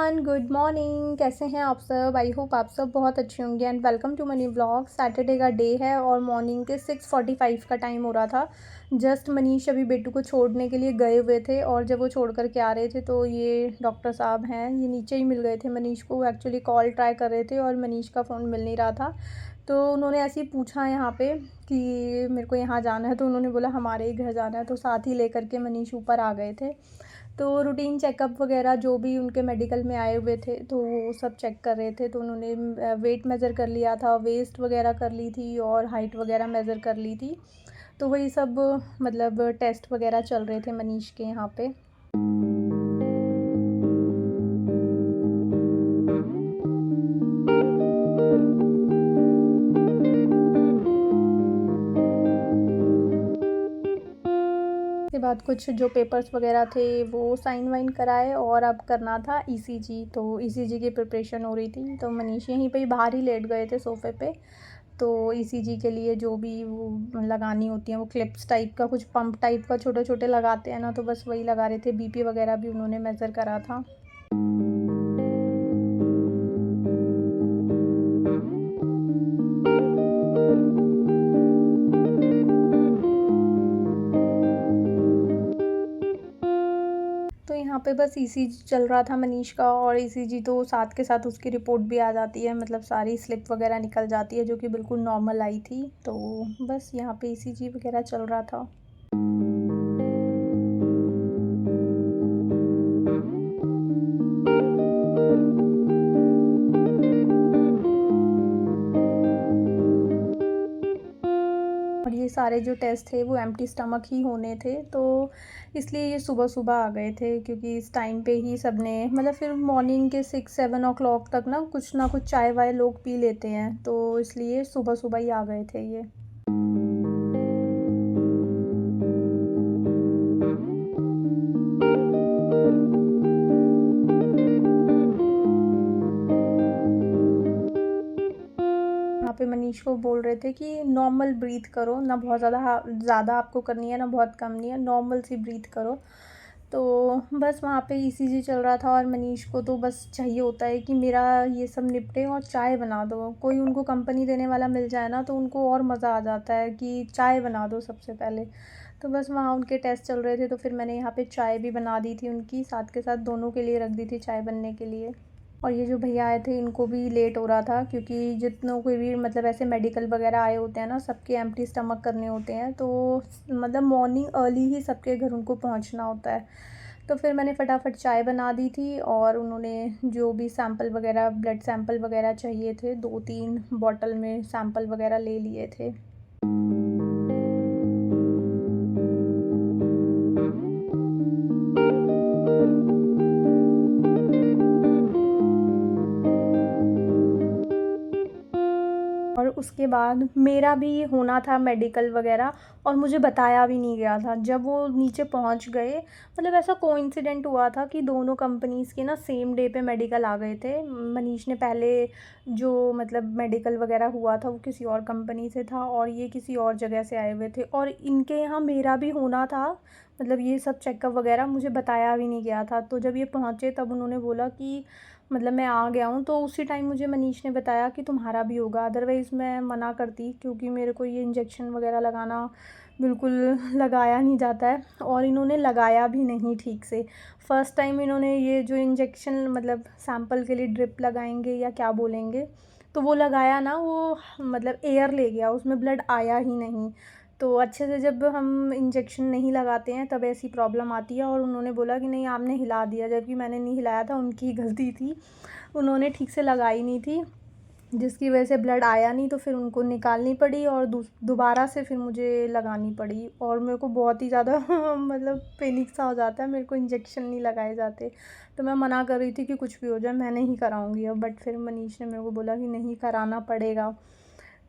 Everyone, good morning. कैसे हैं आप सब? आई होप आप सब बहुत अच्छे होंगे and welcome to money vlog. Saturday का डे है और मॉर्निंग के 6:45 का टाइम हो रहा था। जस्ट मनीष अभी बेटू को छोड़ने के लिए गए हुए थे और जब वो छोड़ कर के आ रहे थे तो ये डॉक्टर साहब हैं, ये नीचे ही मिल गए थे मनीष को। एक्चुअली कॉल ट्राई कर रहे थे और मनीष का फ़ोन मिल नहीं रहा था, तो उन्होंने ऐसे ही पूछा यहाँ पे कि मेरे को यहाँ जाना है, तो उन्होंने बोला हमारे ही घर जाना है, तो साथ ही लेकर के मनीष ऊपर आ गए थे। तो रूटीन चेकअप वगैरह जो भी उनके मेडिकल में आए हुए थे तो वो सब चेक कर रहे थे। तो उन्होंने वेट मेज़र कर लिया था, वेस्ट वगैरह कर ली थी और हाइट वगैरह मेज़र कर ली थी। तो वही सब मतलब टेस्ट वगैरह चल रहे थे मनीष के यहाँ पे। उसके बाद कुछ जो पेपर्स वगैरह थे वो साइन वाइन कराए और अब करना था ईसीजी। तो ईसीजी की प्रिपरेशन हो रही थी, तो मनीष यहीं पे ही बाहर ही लेट गए थे सोफ़े पे। तो ईसीजी के लिए जो भी वो लगानी होती हैं, वो क्लिप्स टाइप का, कुछ पंप टाइप का छोटे छोटे लगाते हैं ना, तो बस वही लगा रहे थे। बीपी वगैरह भी उन्होंने मेज़र करा था। तो यहाँ पे बस ईसीजी चल रहा था मनीष का, और ईसीजी तो साथ के साथ उसकी रिपोर्ट भी आ जाती है, मतलब सारी स्लिप वगैरह निकल जाती है जो कि बिल्कुल नॉर्मल आई थी। तो बस यहाँ पे ईसीजी वगैरह चल रहा था। और ये सारे जो टेस्ट थे वो एम्प्टी स्टमक ही होने थे, तो इसलिए ये सुबह-सुबह आ गए थे, क्योंकि इस टाइम पे ही सब ने मतलब फिर मॉर्निंग के 6-7 ओ क्लॉक तक ना कुछ चाय-वाय लोग पी लेते हैं, तो इसलिए सुबह-सुबह ही आ गए थे ये। यहाँ पे मनीष को बोल रहे थे कि नॉर्मल ब्रीथ करो, ना बहुत ज़्यादा आपको करनी है, ना बहुत कम नहीं है, नॉर्मल सी ब्रीथ करो। तो बस वहाँ पे ईसीजी चल रहा था और मनीष को तो बस चाहिए होता है कि मेरा ये सब निपटे और चाय बना दो। कोई उनको कंपनी देने वाला मिल जाए ना, तो उनको और मज़ा आ जाता है कि चाय बना दो सबसे पहले। तो बस वहाँ उनके टेस्ट चल रहे थे, तो फिर मैंने यहाँ पे चाय भी बना दी थी उनकी, साथ के साथ दोनों के लिए रख दी थी चाय बनने के लिए। और ये जो भैया आए थे इनको भी लेट हो रहा था, क्योंकि जितनों को भी मतलब ऐसे मेडिकल वगैरह आए होते हैं ना, सबके एम्प्टी स्टमक करने होते हैं, तो मतलब मॉर्निंग अर्ली ही सबके घर उनको पहुंचना होता है। तो फिर मैंने फटाफट चाय बना दी थी और उन्होंने जो भी सैंपल वगैरह, ब्लड सैंपल वगैरह चाहिए थे, 2-3 बॉटल में सैंपल वगैरह ले लिए थे। और उसके बाद मेरा भी होना था मेडिकल वगैरह, और मुझे बताया भी नहीं गया था। जब वो नीचे पहुंच गए, मतलब ऐसा कोइंसिडेंट हुआ था कि दोनों कंपनीज़ के ना सेम डे पे मेडिकल आ गए थे। मनीष ने पहले जो मतलब मेडिकल वगैरह हुआ था वो किसी और कंपनी से था और ये किसी और जगह से आए हुए थे, और इनके यहाँ मेरा भी होना था। मतलब ये सब चेकअप वगैरह मुझे बताया भी नहीं गया था। तो जब ये पहुँचे तब उन्होंने बोला कि मतलब मैं आ गया हूँ, तो उसी टाइम मुझे मनीष ने बताया कि तुम्हारा भी होगा, अदरवाइज़ मैं मना करती, क्योंकि मेरे को ये इंजेक्शन वगैरह लगाना बिल्कुल लगाया नहीं जाता है, और इन्होंने लगाया भी नहीं ठीक से। फ़र्स्ट टाइम इन्होंने ये जो इंजेक्शन मतलब सैंपल के लिए ड्रिप लगाएंगे या क्या बोलेंगे, तो वो लगाया ना, वो मतलब एयर ले गया, उसमें ब्लड आया ही नहीं। तो अच्छे से जब हम इंजेक्शन नहीं लगाते हैं तब ऐसी प्रॉब्लम आती है, और उन्होंने बोला कि नहीं आपने हिला दिया, जबकि मैंने नहीं हिलाया था, उनकी ही गलती थी, उन्होंने ठीक से लगाई नहीं थी, जिसकी वजह से ब्लड आया नहीं। तो फिर उनको निकालनी पड़ी और दोबारा से फिर मुझे लगानी पड़ी, और मेरे को बहुत ही ज़्यादा मतलब पैनिक सा हो जाता है, मेरे को इंजेक्शन नहीं लगाए जाते। तो मैं मना कर रही थी कि कुछ भी हो जाए मैं नहीं कराऊंगी अब, बट फिर मनीष ने मेरे को बोला कि नहीं कराना पड़ेगा।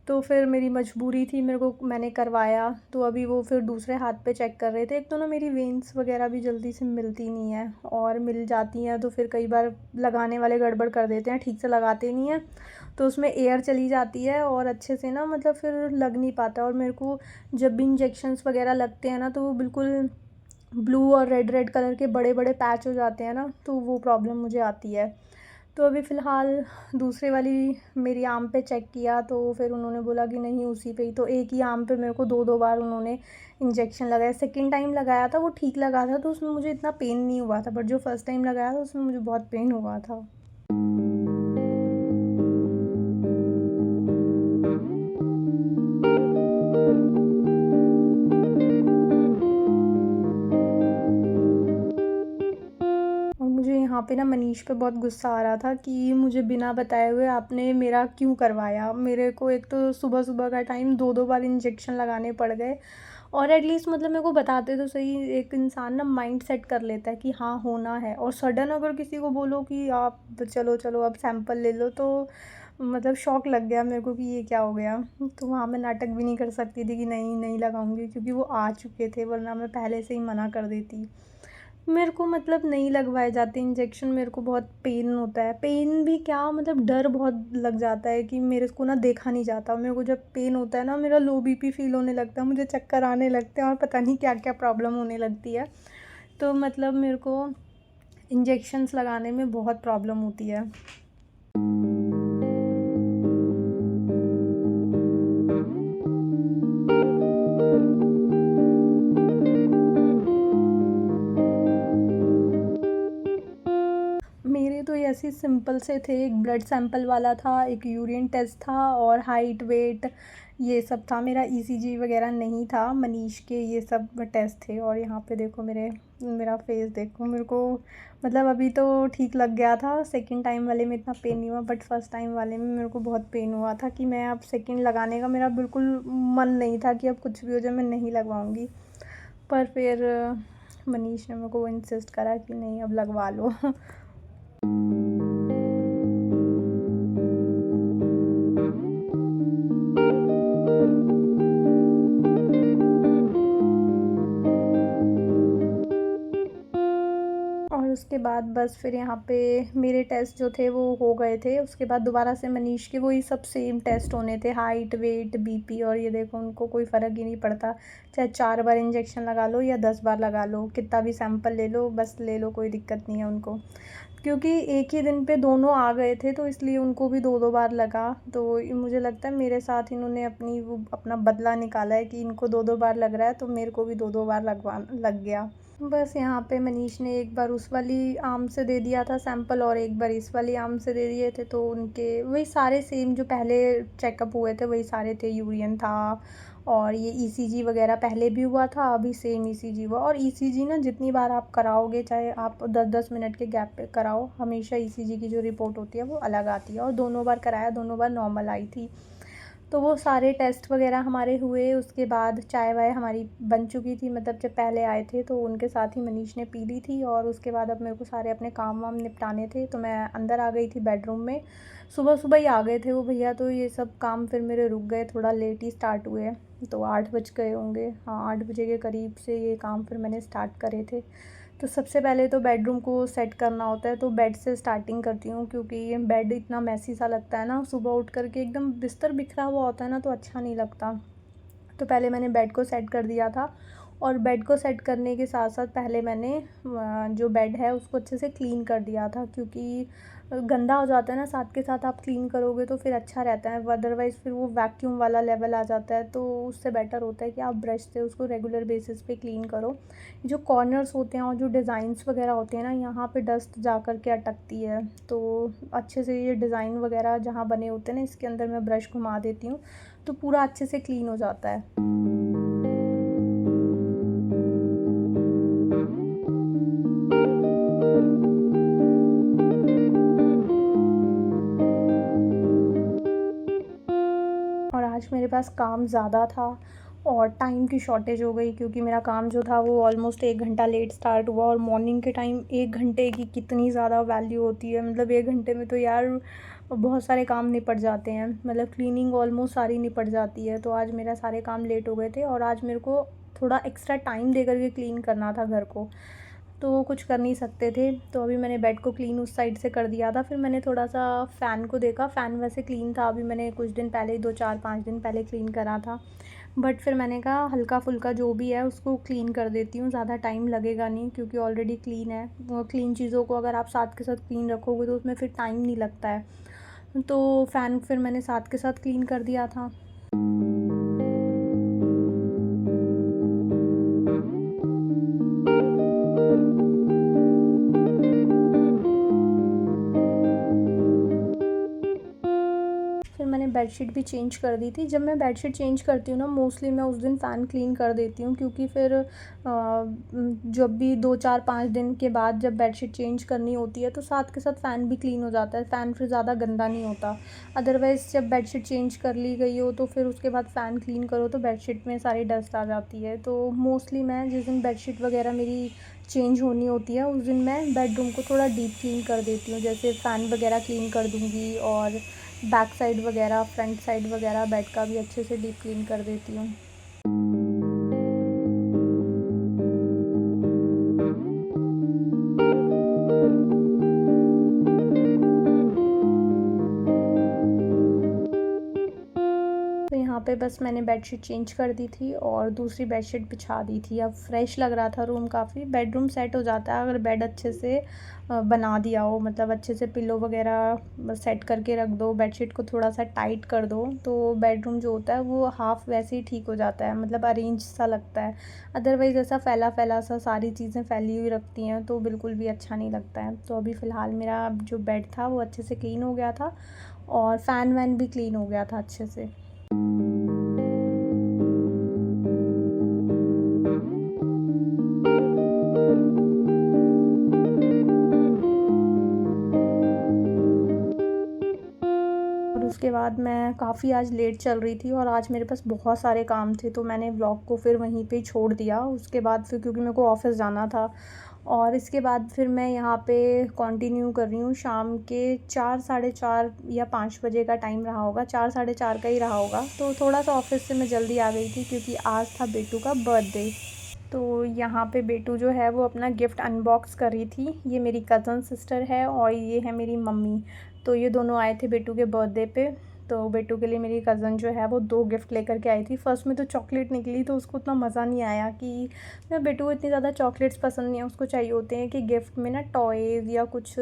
तो फिर मेरी मजबूरी थी, मैंने करवाया। तो अभी वो फिर दूसरे हाथ पे चेक कर रहे थे। एक तो ना मेरी वेन्स वगैरह भी जल्दी से मिलती नहीं है, और मिल जाती हैं तो फिर कई बार लगाने वाले गड़बड़ कर देते हैं, ठीक से लगाते नहीं हैं, तो उसमें एयर चली जाती है और अच्छे से ना मतलब फिर लग नहीं पाता। और मेरे को जब भी इंजेक्शंस वगैरह लगते हैं ना, तो वो बिल्कुल ब्लू और रेड रेड कलर के बड़े बड़े पैच हो जाते हैं ना, तो वो प्रॉब्लम मुझे आती है। तो अभी फ़िलहाल दूसरे वाली मेरी आम पे चेक किया, तो फिर उन्होंने बोला कि नहीं उसी पे ही, तो एक ही आम पे मेरे को 2-2 बार उन्होंने इंजेक्शन लगाया। सेकंड टाइम लगाया था वो ठीक लगा था, तो उसमें मुझे इतना पेन नहीं हुआ था, बट जो फर्स्ट टाइम लगाया था उसमें मुझे बहुत पेन हुआ था। और मुझे यहाँ पे ना मनीष पे बहुत गुस्सा आ रहा था कि मुझे बिना बताए हुए आपने मेरा क्यों करवाया। मेरे को एक तो सुबह-सुबह का टाइम 2-2 बार इंजेक्शन लगाने पड़ गए, और एटलीस्ट मतलब मेरे को बताते तो सही। एक इंसान ना माइंड सेट कर लेता है कि हाँ, होना है, और सडन अगर किसी को बोलो कि आप चलो अब सैंपल ले लो, तो मतलब शॉक लग गया मेरे को कि ये क्या हो गया। तो वहाँ मैं नाटक भी नहीं कर सकती थी कि नहीं लगाऊँगी, क्योंकि वो आ चुके थे, वरना मैं पहले से ही मना कर देती। मेरे को मतलब नहीं लगवाए जाते इंजेक्शन, मेरे को बहुत पेन होता है। पेन भी क्या, मतलब डर बहुत लग जाता है कि मेरे को ना देखा नहीं जाता। मेरे को जब पेन होता है ना, मेरा लो बीपी फ़ील होने लगता है, मुझे चक्कर आने लगते हैं और पता नहीं क्या-क्या प्रॉब्लम होने लगती है। तो मतलब मेरे को इंजेक्शंस लगाने में बहुत प्रॉब्लम होती है। मेरे तो ऐसे सिंपल से थे, एक ब्लड सैंपल वाला था, एक यूरिन टेस्ट था, और हाइट, वेट ये सब था। मेरा ईसीजी वगैरह नहीं था, मनीष के ये सब टेस्ट थे। और यहाँ पे देखो मेरा फेस देखो, मेरे को मतलब अभी तो ठीक लग गया था। सेकंड टाइम वाले में इतना पेन नहीं हुआ, बट फर्स्ट टाइम वाले में मेरे को बहुत पेन हुआ था कि मैं अब सेकंड लगाने का मेरा बिल्कुल मन नहीं था कि अब कुछ भी हो जाए मैं नहीं लगवाऊँगी। पर फिर मनीष ने मेरे को इंसिस्ट करा कि नहीं अब लगवा लो। और उसके बाद बस फिर यहाँ पे मेरे टेस्ट जो थे वो हो गए थे। उसके बाद दोबारा से मनीष के वही सब सेम टेस्ट होने थे, हाइट, वेट, बीपी। और ये देखो उनको कोई फ़र्क ही नहीं पड़ता, चाहे 4 बार इंजेक्शन लगा लो या 10 बार लगा लो, कितना भी सैंपल ले लो, बस ले लो, कोई दिक्कत नहीं है उनको। क्योंकि एक ही दिन पे दोनों आ गए थे, तो इसलिए उनको भी 2-2 बार लगा। तो ये मुझे लगता है मेरे साथ इन्होंने अपना बदला निकाला है कि इनको 2-2 बार लग रहा है, तो मेरे को भी 2-2 बार लग गया। बस यहाँ पे मनीष ने एक बार उस वाली आम से दे दिया था सैंपल, और एक बार इस वाली आम से दे दिए थे, तो उनके वही सारे सेम जो पहले चेकअप हुए थे वही सारे थे। यूरिन था, और ये ईसीजी वगैरह पहले भी हुआ था, अभी सेम ईसीजी हुआ। और ईसीजी ना जितनी बार आप कराओगे, चाहे आप 10-10 मिनट के गैप पे कराओ, हमेशा ईसीजी की जो रिपोर्ट होती है वो अलग आती है। और दोनों बार कराया, दोनों बार नॉर्मल आई थी। तो वो सारे टेस्ट वगैरह हमारे हुए। उसके बाद चाय वाय हमारी बन चुकी थी, मतलब जब पहले आए थे तो उनके साथ ही मनीष ने पी ली थी। और उसके बाद अब मेरे को सारे अपने काम वाम निपटाने थे, तो मैं अंदर आ गई थी बेडरूम में। सुबह सुबह ही आ गए थे वो भैया, तो ये सब काम फिर मेरे रुक गए, थोड़ा लेट ही स्टार्ट हुए। तो 8 बज गए होंगे, हाँ 8 बजे के करीब से ये काम फिर मैंने स्टार्ट करे थे। तो सबसे पहले तो बेडरूम को सेट करना होता है, तो बेड से स्टार्टिंग करती हूँ, क्योंकि ये बेड इतना मैसी सा लगता है ना, सुबह उठ कर के एकदम बिस्तर बिखरा हुआ होता है ना, तो अच्छा नहीं लगता। तो पहले मैंने बेड को सेट कर दिया था। और बेड को सेट करने के साथ साथ पहले मैंने जो बेड है उसको अच्छे से क्लीन कर दिया था, क्योंकि गंदा हो जाता है ना, साथ के साथ आप क्लीन करोगे तो फिर अच्छा रहता है, अदरवाइज़ फिर वो वैक्यूम वाला लेवल आ जाता है। तो उससे बेटर होता है कि आप ब्रश से उसको रेगुलर बेसिस पे क्लीन करो। जो कॉर्नर्स होते हैं और जो डिज़ाइंस वगैरह होते हैं ना, यहाँ पे डस्ट जा कर के अटकती है, तो अच्छे से ये डिज़ाइन वगैरह जहाँ बने होते हैं ना, इसके अंदर मैं ब्रश घुमा देती हूँ, तो पूरा अच्छे से क्लीन हो जाता है। और आज मेरे पास काम ज़्यादा था और टाइम की शॉर्टेज हो गई, क्योंकि मेरा काम जो था वो ऑलमोस्ट 1 घंटा लेट स्टार्ट हुआ। और मॉर्निंग के टाइम 1 घंटे की कितनी ज़्यादा वैल्यू होती है, मतलब 1 घंटे में तो यार बहुत सारे काम निपट जाते हैं, मतलब क्लीनिंग ऑलमोस्ट सारी निपट जाती है। तो आज मेरा सारे काम लेट हो गए थे, और आज मेरे को थोड़ा एक्स्ट्रा टाइम दे कर के क्लीन करना था घर को। तो कुछ कर नहीं सकते थे। तो अभी मैंने बेड को क्लीन उस साइड से कर दिया था। फिर मैंने थोड़ा-सा फ़ैन को देखा, फ़ैन वैसे क्लीन था, अभी मैंने कुछ दिन पहले ही 2, 4, 5 दिन पहले क्लीन करा था। बट फिर मैंने कहा हल्का-फुल्का जो भी है उसको क्लीन कर देती हूँ, ज़्यादा टाइम लगेगा नहीं क्योंकि ऑलरेडी क्लीन है। वो क्लीन चीज़ों को अगर आप साथ के साथ क्लीन रखोगे तो उसमें फिर टाइम नहीं लगता है। तो फ़ैन फिर मैंने साथ के साथ क्लीन कर दिया था। फिर मैंने बेडशीट भी चेंज कर दी थी। जब मैं बेडशीट चेंज करती हूँ ना, मोस्टली मैं उस दिन फ़ैन क्लीन कर देती हूँ क्योंकि फिर जब भी 2, 4, 5 दिन के बाद जब बेडशीट चेंज करनी होती है तो साथ के साथ फ़ैन भी क्लीन हो जाता है। फ़ैन फिर ज़्यादा गंदा नहीं होता। अदरवाइज़ जब बेडशीट चेंज कर ली गई हो तो फिर उसके बाद फ़ैन क्लीन करो तो बेडशीट में सारी डस्ट आ जाती है। तो मोस्टली मैं जिस दिन बेडशीट वग़ैरह मेरी चेंज होनी होती है उस दिन मैं बेडरूम को थोड़ा डीप क्लीन कर देती हूँ। जैसे फ़ैन वग़ैरह क्लीन कर दूँगी और बैक साइड वग़ैरह, फ्रंट साइड वग़ैरह बेड का भी अच्छे से डीप क्लीन कर देती हूँ। तो यहाँ पे बस मैंने बेडशीट चेंज कर दी थी और दूसरी बेडशीट बिछा दी थी। अब फ्रेश लग रहा था रूम काफ़ी। बेडरूम सेट हो जाता है अगर बेड अच्छे से बना दिया हो, मतलब अच्छे से पिलो वग़ैरह सेट करके रख दो, बेडशीट को थोड़ा-सा टाइट कर दो, तो बेडरूम जो होता है वो हाफ़ वैसे ही ठीक हो जाता है, मतलब अरेंज सा लगता है। अदरवाइज़ ऐसा फैला-फैला सा सारी चीज़ें फैली हुई रखती हैं तो बिल्कुल भी अच्छा नहीं लगता है। तो अभी फ़िलहाल मेरा जो बेड था वो अच्छे से क्लीन हो गया था और फ़ैन-वैन भी क्लीन हो गया था अच्छे से। और उसके बाद मैं काफ़ी आज लेट चल रही थी और आज मेरे पास बहुत सारे काम थे तो मैंने व्लॉग को फिर वहीं पे ही छोड़ दिया। उसके बाद फिर क्योंकि मेरे को ऑफ़िस जाना था और इसके बाद फिर मैं यहाँ पे कंटिन्यू कर रही हूँ। शाम के 4 साढ़े 4 या 5 बजे का टाइम रहा होगा, 4 साढ़े 4 का ही रहा होगा। तो थोड़ा-सा ऑफ़िस से मैं जल्दी आ गई थी क्योंकि आज था बेटू का बर्थडे। तो यहाँ पे बेटू जो है वो अपना गिफ्ट अनबॉक्स कर रही थी। ये मेरी कज़न सिस्टर है और ये है मेरी मम्मी। तो ये दोनों आए थे बेटू के बर्थडे पे। तो बेटू के लिए मेरी कज़न जो है वो 2 गिफ्ट लेकर के आई थी। फ़र्स्ट में तो चॉकलेट निकली तो उसको उतना मज़ा नहीं आया कि मैं बेटू को इतनी ज़्यादा चॉकलेट्स पसंद नहीं है। उसको चाहिए होते हैं कि गिफ्ट में ना टॉयज़ या कुछ,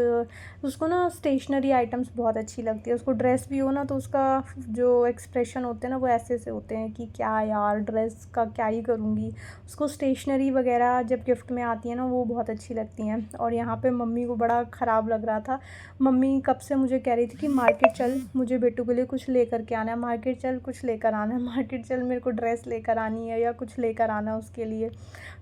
उसको ना स्टेशनरी आइटम्स बहुत अच्छी लगती है। उसको ड्रेस भी हो ना तो उसका जो एक्सप्रेशन होते हैं ना वो ऐसे-ऐसे होते हैं कि क्या यार ड्रेस का क्या ही करूँगी। उसको स्टेशनरी वग़ैरह जब गिफ्ट में आती है ना वो बहुत अच्छी लगती हैं। और यहाँ पे मम्मी को बड़ा ख़राब लग रहा था। मम्मी कब से मुझे कह रही थी कि मार्केट चल, मुझे बेटू के लिए कुछ लेकर के आना है, मार्केट चल कुछ लेकर आना है, मार्केट चल मेरे को ड्रेस लेकर आनी है या कुछ लेकर आना है उसके लिए।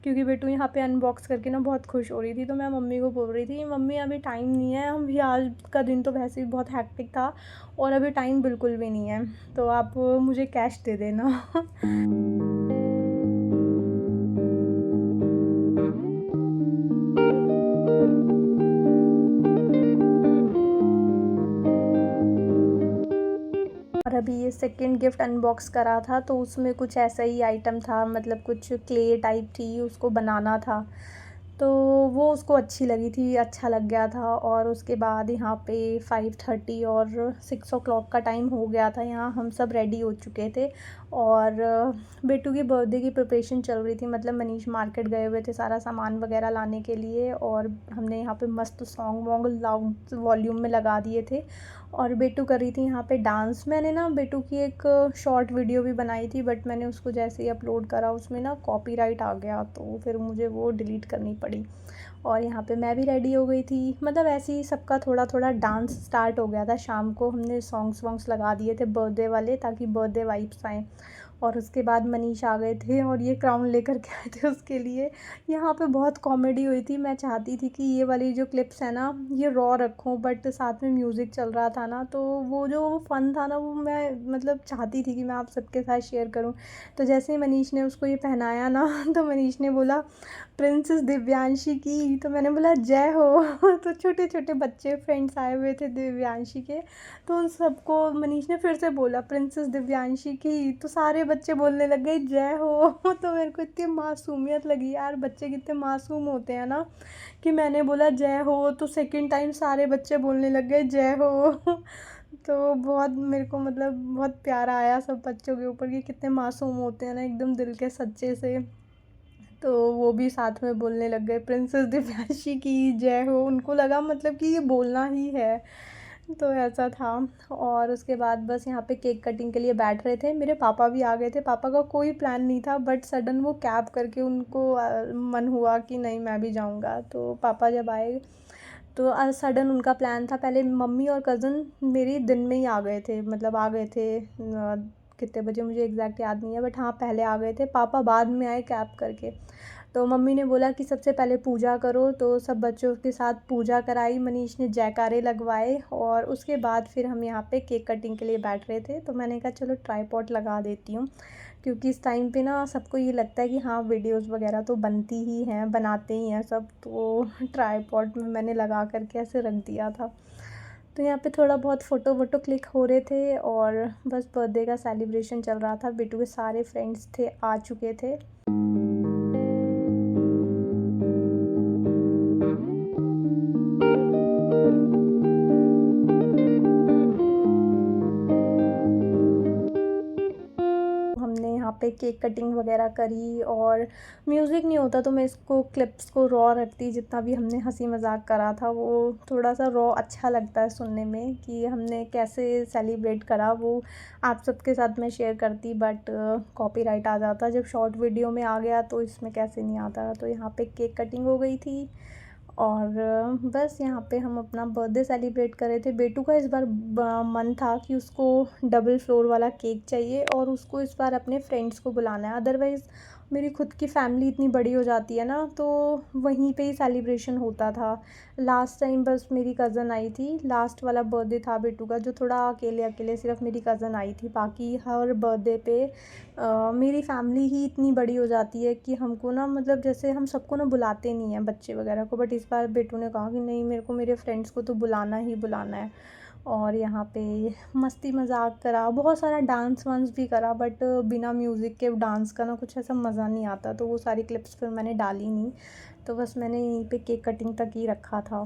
क्योंकि बेटू यहाँ पे अनबॉक्स करके ना बहुत खुश हो रही थी। तो मैं मम्मी को बोल रही थी मम्मी अभी टाइम नहीं है, हम भी आज का दिन तो वैसे भी बहुत हेक्टिक था और अभी टाइम बिल्कुल भी नहीं है, तो आप मुझे कैश दे देना। और अभी ये सेकंड गिफ्ट अनबॉक्स करा था तो उसमें कुछ ऐसा ही आइटम था, मतलब कुछ क्ले टाइप थी, उसको बनाना था। तो वो उसको अच्छी लगी थी, अच्छा लग गया था। और उसके बाद यहाँ पे 5:30 और 6 ओ क्लॉक का टाइम हो गया था। यहाँ हम सब रेडी हो चुके थे और बेटू की बर्थडे की प्रिपरेशन चल रही थी, मतलब मनीष मार्केट गए हुए थे सारा सामान वगैरह लाने के लिए और हमने यहाँ पे मस्त सॉन्ग वॉन्ग लाउड वॉल्यूम में लगा दिए थे और बेटू कर रही थी यहाँ पे डांस। मैंने ना बेटू की एक शॉर्ट वीडियो भी बनाई थी बट मैंने उसको जैसे ही अपलोड करा उसमें ना कॉपीराइट आ गया तो फिर मुझे वो डिलीट करनी पड़ी। और यहाँ पे मैं भी रेडी हो गई थी, मतलब ऐसे ही सबका थोड़ा थोड़ा डांस स्टार्ट हो गया था। शाम को हमने सॉन्ग्स वॉन्ग्स लगा दिए थे बर्थडे वाले ताकि बर्थडे वाइब्स आएँ। और उसके बाद मनीष आ गए थे और ये क्राउन लेकर के आए थे उसके लिए। यहाँ पे बहुत कॉमेडी हुई थी। मैं चाहती थी कि ये वाली जो क्लिप्स है ना ये रॉ रखूँ बट साथ में म्यूज़िक चल रहा था ना तो वो जो फ़न था ना वो मैं मतलब चाहती थी कि मैं आप सबके साथ शेयर करूँ। तो जैसे ही मनीष ने उसको ये पहनाया ना तो मनीष ने बोला प्रिंसेस दिव्यांशी की, तो मैंने बोला जय हो। तो छोटे छोटे बच्चे फ्रेंड्स आए हुए थे दिव्यांशी के, तो उन सबको मनीष ने फिर से बोला प्रिंसेस दिव्यांशी की, तो सारे बच्चे बोलने लग गए जय हो। तो मेरे को इतनी मासूमियत लगी यार, बच्चे कितने मासूम होते हैं ना, कि मैंने बोला जय हो तो सेकंड टाइम सारे बच्चे बोलने लग गए जय हो। तो बहुत मेरे को मतलब बहुत प्यार आया सब बच्चों के ऊपर कि कितने मासूम होते हैं ना, एकदम दिल के सच्चे से। तो वो भी साथ में बोलने लग गए प्रिंसेस दिव्यांशी की जय हो, उनको लगा मतलब कि ये बोलना ही है। तो ऐसा था। और उसके बाद बस यहाँ पे केक कटिंग के लिए बैठ रहे थे, मेरे पापा भी आ गए थे। पापा का कोई प्लान नहीं था, बट सडन वो कैब करके उनको मन हुआ कि नहीं मैं भी जाऊँगा। तो पापा जब आए तो सडन उनका प्लान था, पहले मम्मी और कज़न मेरी दिन में ही आ गए थे, मतलब आ गए थे कितने बजे मुझे एग्जैक्ट याद नहीं है, बट हाँ पहले आ गए थे। पापा बाद में आए कैब करके। तो मम्मी ने बोला कि सबसे पहले पूजा करो, तो सब बच्चों के साथ पूजा कराई, मनीष ने जयकारे लगवाए, और उसके बाद फिर हम यहाँ पे केक कटिंग के लिए बैठ रहे थे। तो मैंने कहा चलो ट्राईपॉड लगा देती हूँ, क्योंकि इस टाइम पे ना सबको ये लगता है कि हाँ वीडियोस वगैरह तो बनती ही हैं, बनाते ही हैं सब। तो ट्राईपॉड में मैंने लगा करके ऐसे रख दिया था। तो यहाँ पे थोड़ा बहुत फ़ोटो वोटो क्लिक हो रहे थे, और बस बर्थडे का सेलिब्रेशन चल रहा था। बिट्टू के सारे फ्रेंड्स थे, आ चुके थे। हमने यहाँ पे केक कटिंग वगैरह करी, और म्यूज़िक नहीं होता तो मैं इसको क्लिप्स को रॉ रखती, जितना भी हमने हंसी मजाक करा था वो थोड़ा सा रॉ अच्छा लगता है सुनने में, कि हमने कैसे सेलिब्रेट करा वो आप सबके साथ मैं शेयर करती, बट कॉपीराइट आ जाता जब शॉर्ट वीडियो में आ गया, तो इसमें कैसे नहीं आता। तो यहाँ पे केक कटिंग हो गई थी, और बस यहाँ पे हम अपना बर्थडे सेलिब्रेट कर रहे थे। बेटू का इस बार मन था कि उसको डबल फ्लोर वाला केक चाहिए, और उसको इस बार अपने फ्रेंड्स को बुलाना है। अदरवाइज़ मेरी खुद की फैमिली इतनी बड़ी हो जाती है ना, तो वहीं पे ही सेलिब्रेशन होता था। लास्ट टाइम बस मेरी कज़न आई थी, लास्ट वाला बर्थडे था बेटू का, जो थोड़ा अकेले अकेले सिर्फ मेरी कज़न आई थी। बाकी हर बर्थडे पे मेरी फैमिली ही इतनी बड़ी हो जाती है कि हमको ना मतलब जैसे हम सबको ना बुलाते नहीं हैं बच्चे वगैरह को, बट इस बार बेटू ने कहा कि नहीं मेरे को मेरे फ्रेंड्स को तो बुलाना ही बुलाना है। और यहाँ पे मस्ती मजाक करा, बहुत सारा डांस वांस भी करा, बट बिना म्यूज़िक के डांस का ना कुछ ऐसा मज़ा नहीं आता, तो वो सारी क्लिप्स फिर मैंने डाली नहीं। तो बस मैंने यहीं पे केक कटिंग तक ही रखा था।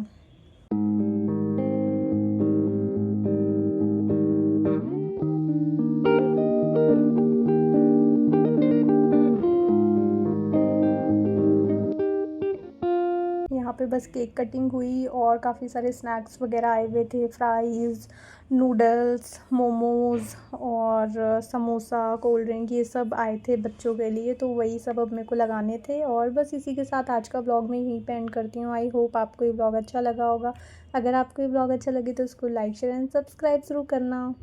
यहाँ पे बस केक कटिंग हुई, और काफ़ी सारे स्नैक्स वगैरह आए हुए थे, फ्राइज़, नूडल्स, मोमोज़, और समोसा, कोल्ड ड्रिंक, ये सब आए थे बच्चों के लिए। तो वही सब अब मेरे को लगाने थे, और बस इसी के साथ आज का ब्लॉग मैं यहीं पे एंड करती हूँ। आई होप आपको ये ब्लॉग अच्छा लगा होगा। अगर आपको ये ब्लॉग अच्छा लगे तो उसको लाइक शेयर एंड सब्सक्राइब ज़रूर करना।